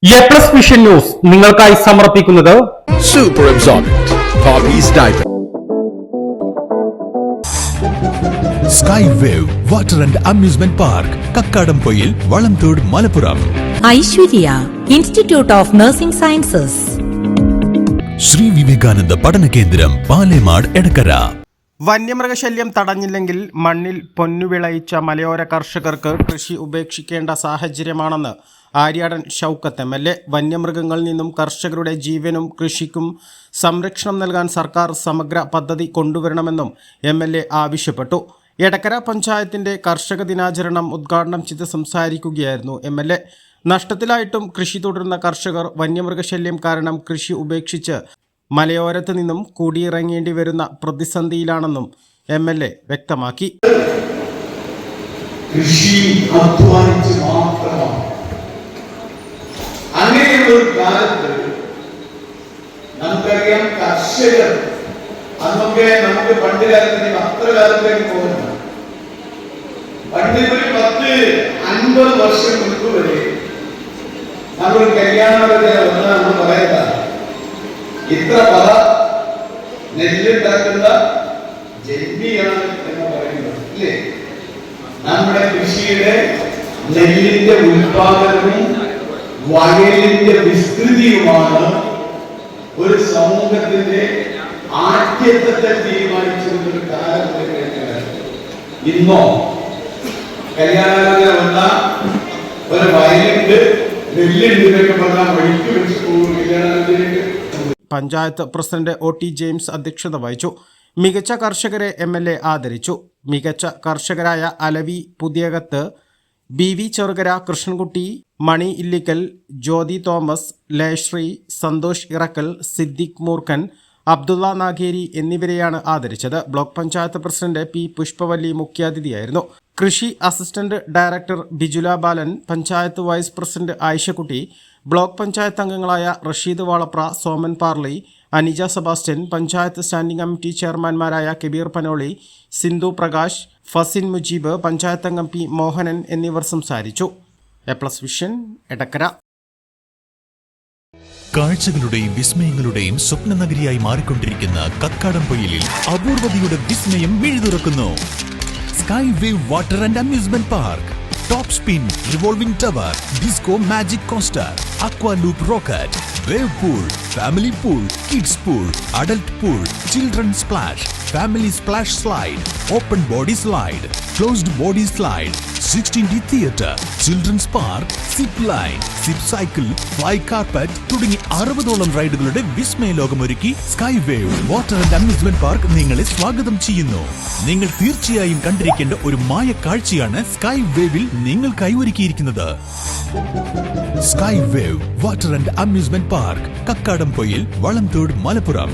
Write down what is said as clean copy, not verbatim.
A+ vision news നിങ്ങൾക്കായി സമർപ്പിക്കുന്നത് Super Absorbent Poppy's Diaper. Sky Wave Water and Amusement Park, Kakkadampoyil, Valamthood, Malappuram. Aishwarya Institute of Nursing Sciences. Sri Vivekananda Padana Kendram, Palemad, Edakara. വന്യമൃഗശല്യം തടഞ്ഞില്ലെങ്കിൽ മണ്ണിൽ പൊന്നുവിളയിച്ച മലയോര കർഷകർക്ക് കൃഷി ഉപേക്ഷിക്കേണ്ട സാഹചര്യമാണെന്ന് Aryadan Shoukath MLA. വന്യമൃഗങ്ങളിൽ നിന്നും കർഷകരുടെ ജീവനും കൃഷിക്കും സംരക്ഷണം നൽകാൻ സർക്കാർ സമഗ്ര പദ്ധതി കൊണ്ടുവരണമെന്നും MLA ആവശ്യപ്പെട്ടു. എടക്കര പഞ്ചായത്തിന്റെ കർഷക ദിനാചരണം ഉദ്ഘാടനം ചെയ്ത് സംസാരിക്കുകയായിരുന്നു MLA. നഷ്ടത്തിലായിട്ടും കൃഷി തുടരുന്ന കർഷകർ വന്യമൃഗശല്യം കാരണം കൃഷി ഉപേക്ഷിച്ച് മലയോരത്ത് നിന്നും കൂടിയിറങ്ങേണ്ടി വരുന്ന പ്രതിസന്ധിയിലാണെന്നും MLA വ്യക്തമാക്കി. കൃഷി അധ്വാനിച്ച് മാത്രമാണ്. അങ്ങനെയുള്ള ഒരു കാലത്ത് നമുക്കറിയാം, കർഷകർ അന്നൊക്കെ നമുക്ക് പണ്ട് കാലത്തിന് അത്ര കാലത്തേക്ക് പോകുന്നു. പണ്ട് ഒരു 10-50 വർഷം മുൻപ് വരെ നമ്മൾ കല്യാണത്തിന് ഒന്നാണ് പറയുന്നത്, ഇത്ര പറ നെല്ലുണ്ടാക്കുന്ന ജന്മിയാണ് എന്ന് പറയുന്നത് ഇല്ലേ? നമ്മുടെ കൃഷിയുടെ നെല്ലിന്റെ ഉൽപാദനവും വയലിന്റെ വിസ്തൃതിയുമാണ് ഒരു സമൂഹത്തിന്റെ ആദ്യത്തെ തീരുമാനിച്ചിരുന്നൊരു കാലത്തേക്ക്. ഇന്നോ കല്യാണത്തിന് വന്ന ഒരു വയലുണ്ട്, നെല്ലുണ്ട് എന്നൊക്കെ പറഞ്ഞാൽ വഴിക്ക് വെച്ച് പോകും കല്യാണത്തിലേക്ക്. പഞ്ചായത്ത് പ്രസിഡന്റ് OT ജെയിംസ് അധ്യക്ഷത വഹിച്ചു. മികച്ച കർഷകരെ MLA ആദരിച്ചു. മികച്ച കർഷകരായ അലവി പുതിയകത്ത്, BV ചെറുകര, കൃഷ്ണൻകുട്ടി, മണി ഇല്ലിക്കൽ, ജ്യോതി തോമസ്, ലേശ്രീ, സന്തോഷ് ഇറക്കൽ, സിദ്ദിഖ് മൂർഖൻ, അബ്ദുള്ള നാഗേരി എന്നിവരെയാണ് ആദരിച്ചത്. Block panchayat president P Pushpavalli മുഖ്യാതിഥിയായിരുന്നു. കൃഷി assistant director Bijula Balan, panchayat vice president Ayishakutty, block panchayat അംഗങ്ങളായ Rasheed Valapra, Soman Parli, Anija Sebastian, panchayat standing committee ചെയർമാൻമാരായ കബീർ പനോളി, സിന്ധു പ്രകാശ്, ഫസിൻ മുജീബ്, പഞ്ചായത്ത് അംഗം P മോഹനൻ എന്നിവർ സംസാരിച്ചു. A+ vision, Edakkara. കാഴ്ചകളുടെയും വിസ്മയങ്ങളുടെയും സ്വപ്നനഗരിയായി മാറിക്കൊണ്ടിരിക്കുന്ന കക്കാടംപൊയിലിൽ അപൂർവതയുടെ വിസ്മയം മിഴിതുറക്കുന്നു. Sky wave water and amusement park, top spin, revolving tower, disco magic coaster, aqua loop rocket, wave pool, family pool, kids pool, adult pool, children splash, family splash slide, open body slide, closed body slide, 16D theatre, children's park, zip line, zip cycle, fly carpet തുടങ്ങി 60ഓളം റൈഡുകളുടെ വിസ്മയ ലോകമൊരുക്കി sky wave water and amusement park നിങ്ങളെ സ്വാഗതം ചെയ്യുന്നു. നിങ്ങൾ തീർച്ചയായും കണ്ടിരിക്കേണ്ട ഒരു മായ കാഴ്ചയാണ് സ്കൈ വേവിൽ നിങ്ങൾക്കായി ഒരുക്കിയിരിക്കുന്നത്. Sky wave water and amusement park, Kakkadampoyil, Valamthode, Malappuram.